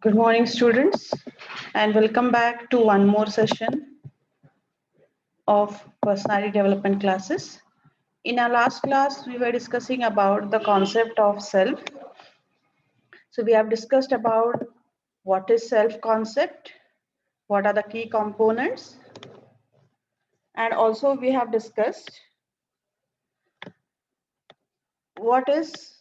Good morning, students, and welcome back to one more session of personality development classes. In our last class, we were discussing about the concept of self. So we have discussed about what is self-concept, what are the key components, and also we have discussed what is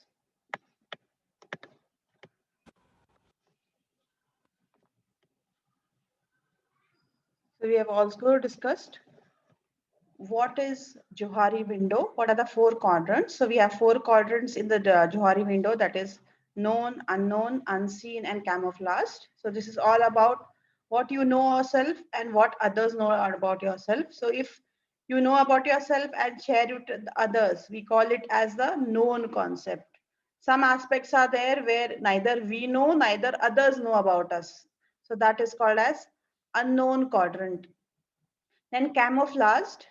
so we have also discussed what is Johari window, what are the four quadrants. So we have four quadrants in the Johari window, that is known, unknown, unseen, and camouflaged. So this is all about what you know yourself and what others know about yourself. So if you know about yourself and share it with others, we call it as the known concept. Some aspects are there where neither we know, neither others know about us. So that is called as unknown quadrant. Then camouflaged,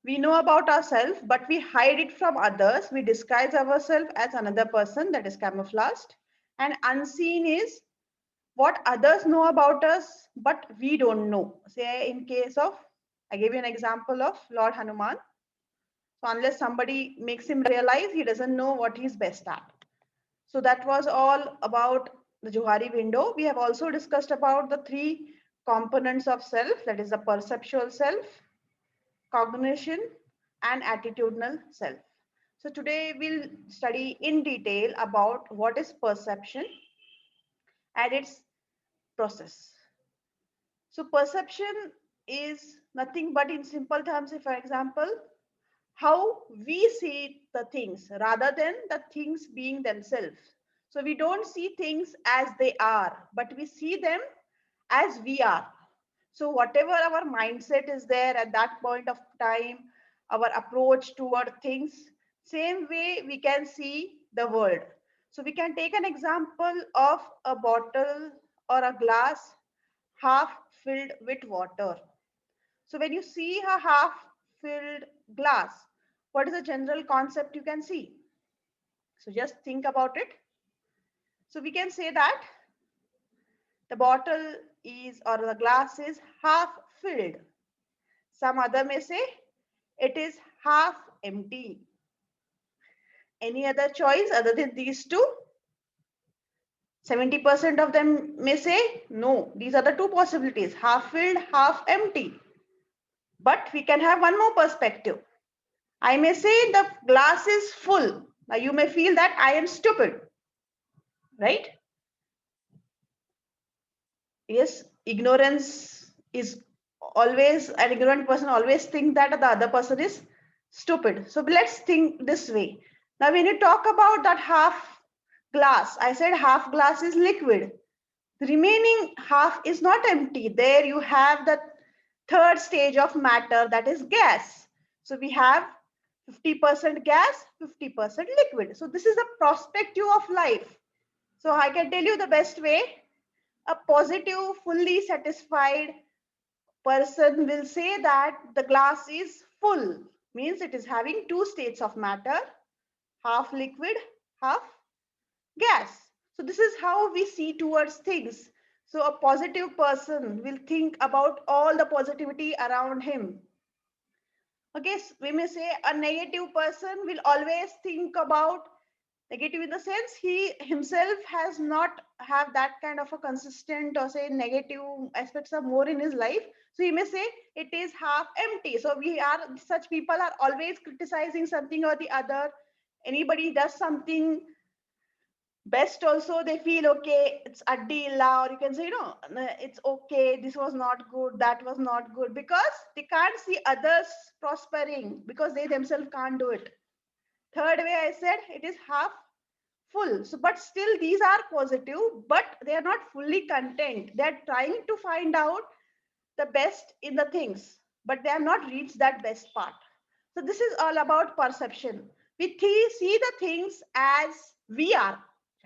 we know about ourselves, but we hide it from others. We disguise ourselves as another person, that is camouflaged. And unseen is what others know about us, but we don't know. Say in case of, I gave you an example of Lord Hanuman. So unless somebody makes him realize, he doesn't know what he's best at. So that was all about the Johari window. We have also discussed about the three components of self, that is the perceptual self, cognition, and attitudinal self. So today we'll study in detail about what is perception and its process. So perception is nothing but, in simple terms, for example, how we see the things rather than the things being themselves. So we don't see things as they are, but we see them as we are. So whatever our mindset is there at that point of time, our approach toward things, same way we can see the world. So we can take an example of a bottle or a glass half filled with water. So when you see a half filled glass, what is the general concept you can see? So just think about it. So we can say that the bottle is, or the glass is half filled. Some other may say it is half empty. Any other choice other than these two? 70% of them may say no. These are the two possibilities, half filled, half empty. But we can have one more perspective. I may say the glass is full. Now you may feel that I am stupid, right? Yes, ignorance is always, an ignorant person always think that the other person is stupid. So let's think this way. Now when you talk about that half glass, I said half glass is liquid. The remaining half is not empty. There you have the third stage of matter, that is gas. So we have 50% gas, 50% liquid. So this is the perspective of life. So I can tell you the best way. A positive, fully satisfied person will say that the glass is full, means it is having two states of matter, half liquid, half gas. So this is how we see towards things. So a positive person will think about all the positivity around him. Okay, so we may say a negative person will always think about negative in the sense he himself has not have that kind of a consistent, or say negative aspects are more in his life. So he may say it is half empty. So we are, such people are always criticizing something or the other. Anybody does something best also, they feel okay, it's adila, or you can say, it's okay, this was not good, that was not good, because they can't see others prospering, because they themselves can't do it. Third way, I said it is half full. So but still these are positive, but they are not fully content. They are trying to find out the best in the things, but they have not reached that best part. So this is all about perception. We see the things as we are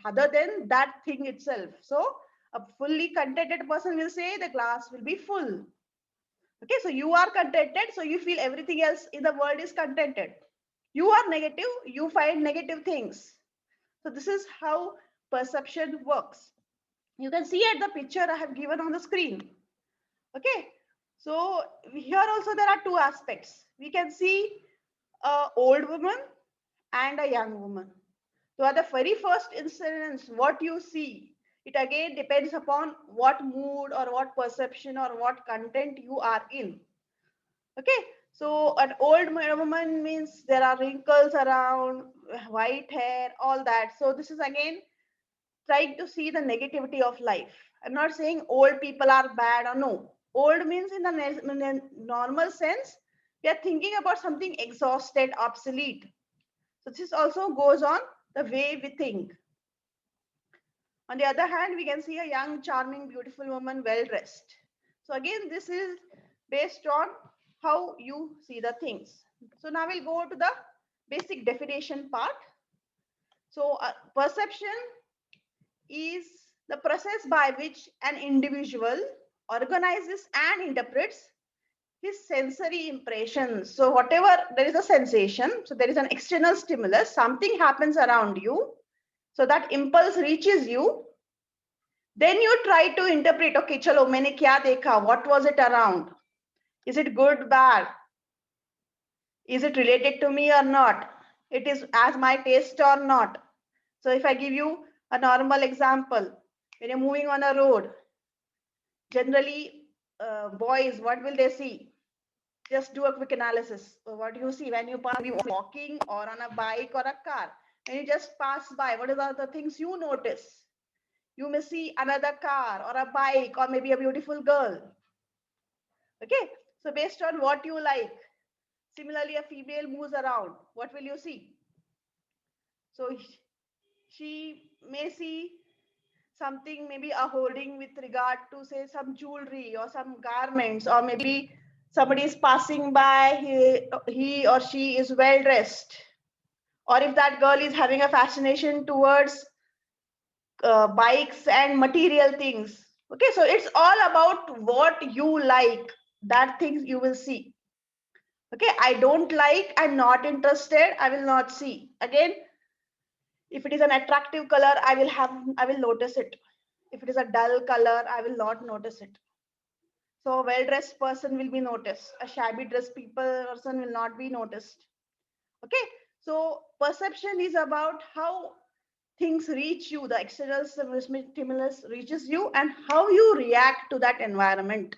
other than that thing itself. So a fully contented person will say the glass will be full. Okay, so you are contented, so you feel everything else in the world is contented. You are negative, you find negative things. So this is how perception works. You can see at the picture I have given on the screen. Okay, so here also there are two aspects. We can see a old woman and a young woman. So at the very first instance, what you see, it again depends upon what mood or what perception or what content you are in. Okay, so an old woman means there are wrinkles around, white hair, all that. So this is again trying to see the negativity of life. I'm not saying old people are bad or no. Old means in the normal sense, we are thinking about something exhausted, obsolete. So this also goes on the way we think. On the other hand, we can see a young, charming, beautiful woman, well dressed. So again, this is based on how you see the things. So now we'll go to the basic definition part. So perception is the process by which an individual organizes and interprets his sensory impressions. So whatever there is a sensation, so there is an external stimulus, something happens around you, so that impulse reaches you. Then you try to interpret, okay, chalo, maine kya dekha? What was it around? Is it good, bad? Is it related to me or not? It is as my taste or not? So if I give you a normal example, when you're moving on a road, generally boys, what will they see? Just do a quick analysis. So what do you see when you pass, walking or on a bike or a car? When you just pass by, what are the things you notice? You may see another car or a bike or maybe a beautiful girl. Okay, so based on what you like, similarly a female moves around, what will you see? So she may see something, maybe a hoarding with regard to say some jewelry or some garments, or maybe somebody is passing by, he or she is well dressed, or if that girl is having a fascination towards bikes and material things. Okay, so it's all about what you like, that things you will see. Okay, I don't like, I'm not interested, I will not see. Again, if it is an attractive color, I will notice it. If it is a dull color, I will not notice it. So a well-dressed person will be noticed. A shabby dressed person will not be noticed. Okay, so perception is about how things reach you, the external stimulus reaches you, and how you react to that environment.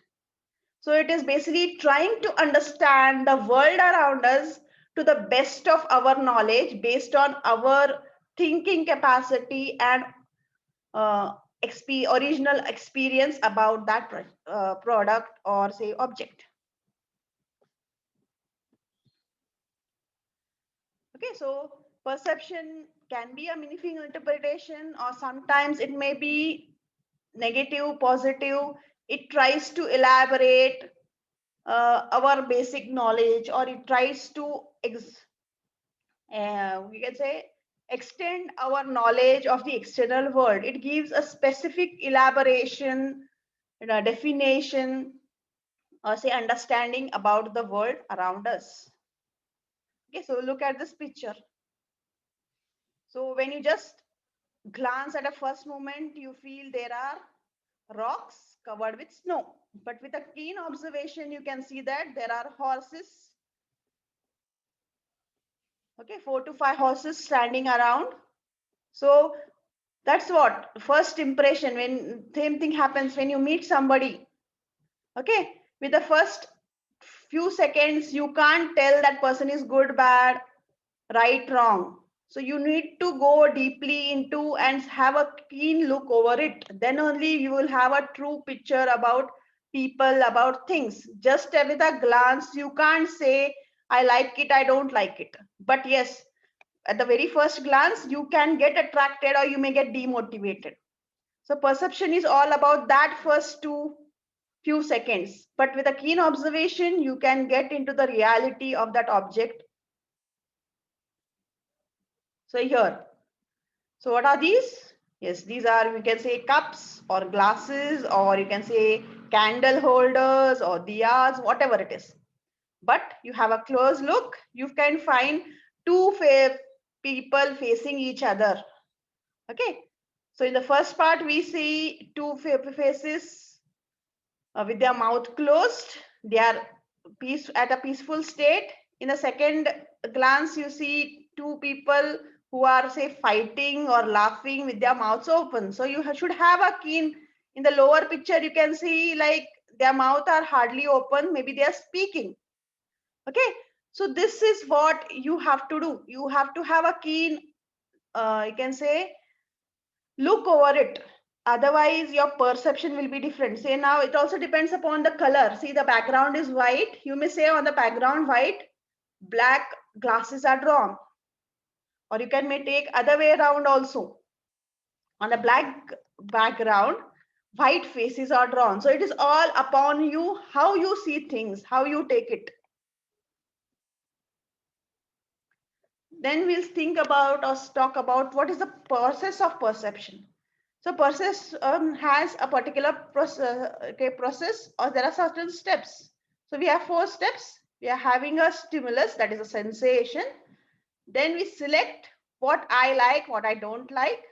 So it is basically trying to understand the world around us to the best of our knowledge based on our thinking capacity and original experience about that product or say object. Okay, so perception can be a meaningful interpretation, or sometimes it may be negative, positive. It tries to elaborate our basic knowledge, or it tries to we can say extend our knowledge of the external world. It gives a specific elaboration, definition, or say understanding about the world around us. Okay, so look at this picture. So when you just glance at a first moment, you feel there are rocks covered with snow. But with a keen observation, you can see that there are horses. Okay, 4 to 5 horses standing around. So that's what first impression, when same thing happens when you meet somebody. Okay, with the first few seconds, you can't tell that person is good, bad, right, wrong. So you need to go deeply into and have a keen look over it. Then only you will have a true picture about people, about things. Just with a glance, you can't say, I like it, I don't like it. But yes, at the very first glance, you can get attracted or you may get demotivated. So perception is all about that first few seconds. But with a keen observation, you can get into the reality of that object. So here, so what are these? Yes, these are, you can say cups or glasses, or you can say candle holders or diyas, whatever it is. But you have a close look, you can find two people facing each other. Okay. So in the first part, we see two faces with their mouth closed. They are at a peaceful state. In the second glance, you see two people who are, say, fighting or laughing with their mouths open. So you should have a keen. In the lower picture, you can see like their mouth are hardly open. Maybe they are speaking. Okay. So this is what you have to do. You have to have a keen, you can say, look over it. Otherwise your perception will be different. Say now it also depends upon the color. See, the background is white. You may say on the background white, black glasses are drawn, or you can may take other way around also. On a black background, white faces are drawn. So it is all upon you, how you see things, how you take it. Then we'll think about or talk about what is the process of perception. So process has a particular process, or there are certain steps. So we have 4 steps. We are having a stimulus, that is a sensation. Then we select what I like, what I don't like.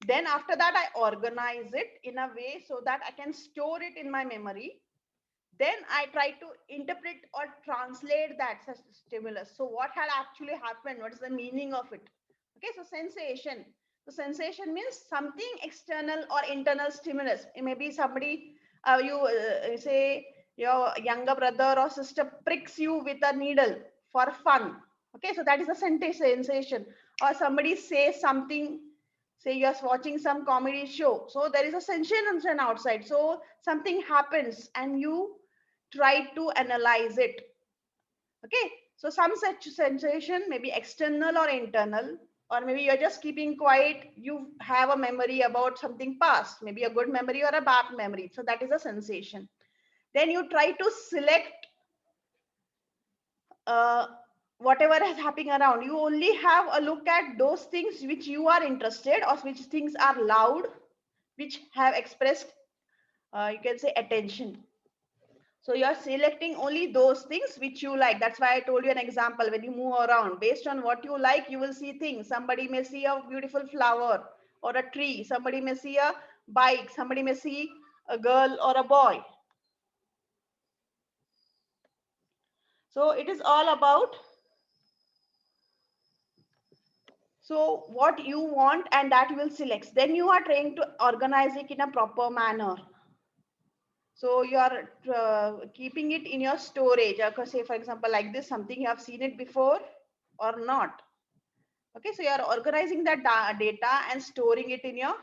Then after that, I organize it in a way so that I can store it in my memory. Then I try to interpret or translate that stimulus. So what had actually happened? What is the meaning of it? Okay, so sensation. So sensation means something external or internal stimulus. It may be somebody, you say your younger brother or sister pricks you with a needle for fun. Okay, so that is a sensation. Or somebody says something, say you're watching some comedy show. So there is a sensation outside. So something happens and you try to analyze it. Okay, so some such sensation may be external or internal, or maybe you're just keeping quiet. You have a memory about something past, maybe a good memory or a bad memory. So that is a sensation. Then you try to select uh, whatever is happening around. You only have a look at those things which you are interested, or which things are loud, which have expressed, you can say, attention. So you're selecting only those things which you like. That's why I told you an example. When you move around, based on what you like, you will see things. Somebody may see a beautiful flower or a tree. Somebody may see a bike. Somebody may see a girl or a boy. So it is all about, so what you want, and that you will select. Then you are trying to organize it in a proper manner. So you are keeping it in your storage. Say, for example, like this, something you have seen it before or not. Okay, so you are organizing that data and storing it in your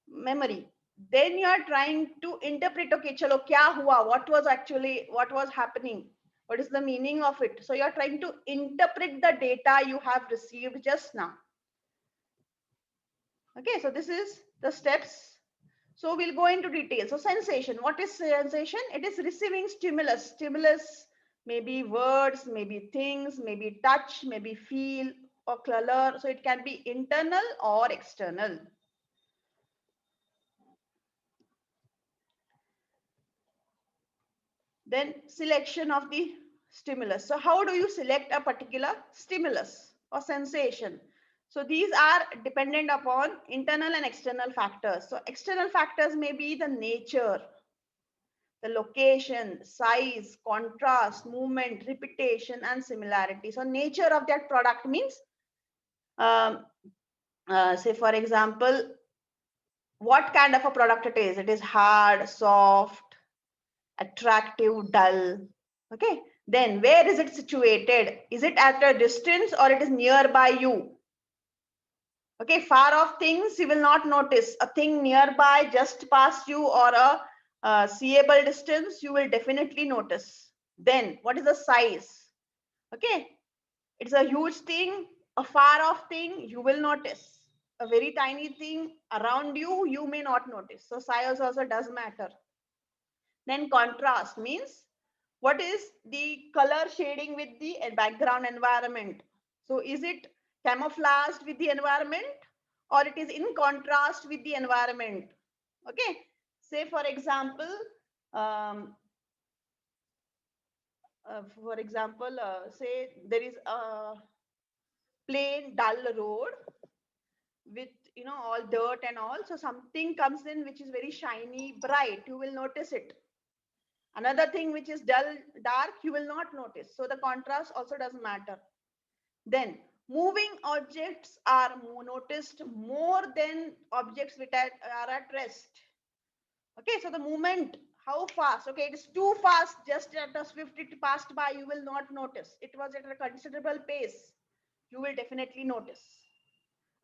memory. Then you are trying to interpret, okay, chalo, kya hua? What was happening? What is the meaning of it? So you are trying to interpret the data you have received just now. Okay, so this is the steps. So we'll go into detail. So sensation, what is sensation? It is receiving stimulus. Stimulus may be words, maybe things, maybe touch, maybe feel or color. So it can be internal or external. Then selection of the stimulus. So how do you select a particular stimulus or sensation? So these are dependent upon internal and external factors. So external factors may be the nature, the location, size, contrast, movement, repetition, and similarity. So nature of that product means, um, say for example, what kind of a product it is. It is hard, soft, attractive, dull. Okay. Then where is it situated? Is it at a distance or it is nearby you? Okay, far off things you will not notice. A thing nearby, just past you, or a seeable distance, you will definitely notice. Then what is the size? Okay, it's a huge thing, a far off thing, you will notice. A very tiny thing around you, you may not notice. So size also does matter. Then contrast means what is the color shading with the background environment. So is it camouflaged with the environment, or it is in contrast with the environment? Okay, say for example, um, say there is a plain dull road with all dirt and all. So something comes in which is very shiny, bright, you will notice it. Another thing which is dull, dark, you will not notice. So the contrast also doesn't matter. Then moving objects are noticed more than objects which are at rest. Okay, so the movement, how fast? Okay, it is too fast. Just at a swift it passed by, you will not notice. It was at a considerable pace, you will definitely notice.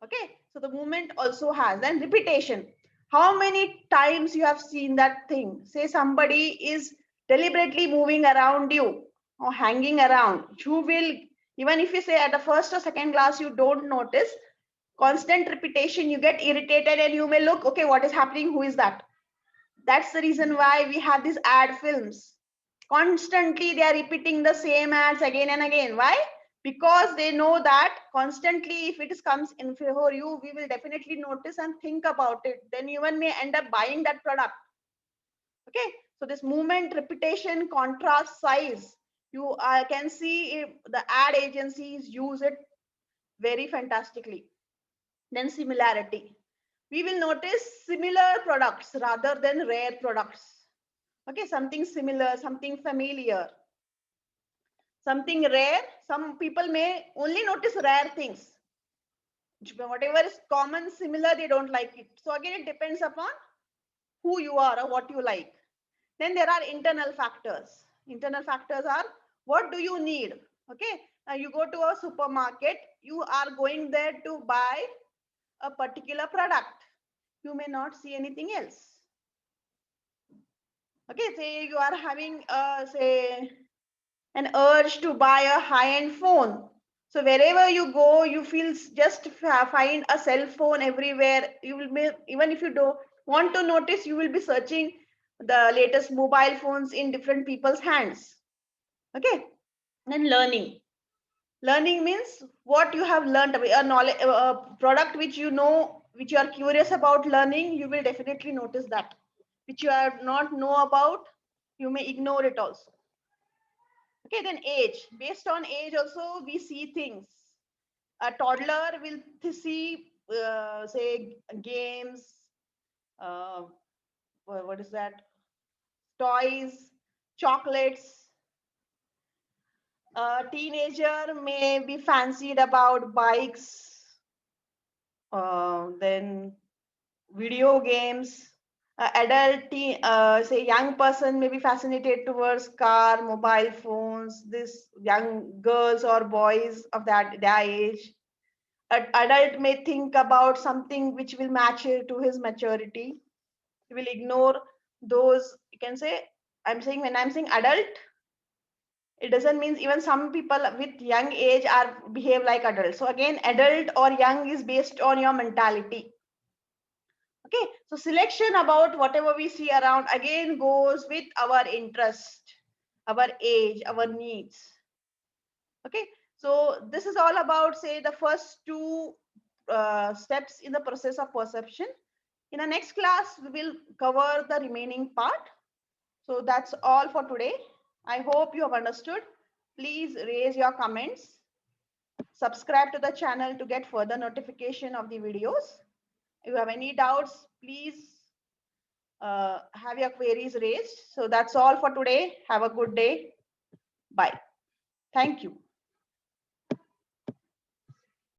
Okay, so the movement also has. Then repetition. How many times you have seen that thing? Say somebody is deliberately moving around you or hanging around. You will, even if you say at the first or second class, you don't notice. Constant repetition, you get irritated and you may look, okay, what is happening? Who is that? That's the reason why we have these ad films. Constantly, they are repeating the same ads again and again. Why? Because they know that constantly, if it comes in for you, we will definitely notice and think about it. Then you even may end up buying that product. Okay, so this movement, repetition, contrast, size, you can see if the ad agencies use it very fantastically. Then similarity. We will notice similar products rather than rare products. Okay, something similar, something familiar, something rare. Some people may only notice rare things. Whatever is common, similar, they don't like it. So again, it depends upon who you are or what you like. Then there are internal factors. Internal factors are what do you need? Okay, now you go to a supermarket, you are going there to buy a particular product. You may not see anything else. Okay, say you are having say an urge to buy a high-end phone. So wherever you go, you feel just find a cell phone everywhere. You will be, even if you don't want to notice, you will be searching the latest mobile phones in different people's hands. Okay, then learning. Learning means what you have learned, a knowledge, a product which you know, which you are curious about learning. You will definitely notice that. Which you are not know about, you may ignore it also. Okay, then age. Based on age also, we see things. A toddler will see, say, games, uh, what is that? Toys, chocolates. A teenager may be fancied about bikes, then video games. Adult, say young person may be fascinated towards car, mobile phones. This young girls or boys of their age. An adult may think about something which will match to his maturity. He will ignore those. You can say, I'm saying when I'm saying adult, it doesn't mean even some people with young age are behave like adults. So again, adult or young is based on your mentality. Okay, so selection about whatever we see around again goes with our interest, our age, our needs. Okay, so this is all about, say, the first two steps in the process of perception. In the next class, we will cover the remaining part. So that's all for today. I hope you have understood. Please raise your comments. Subscribe to the channel to get further notification of the videos. If you have any doubts, please have your queries raised. So that's all for today. Have a good day. Bye. Thank you.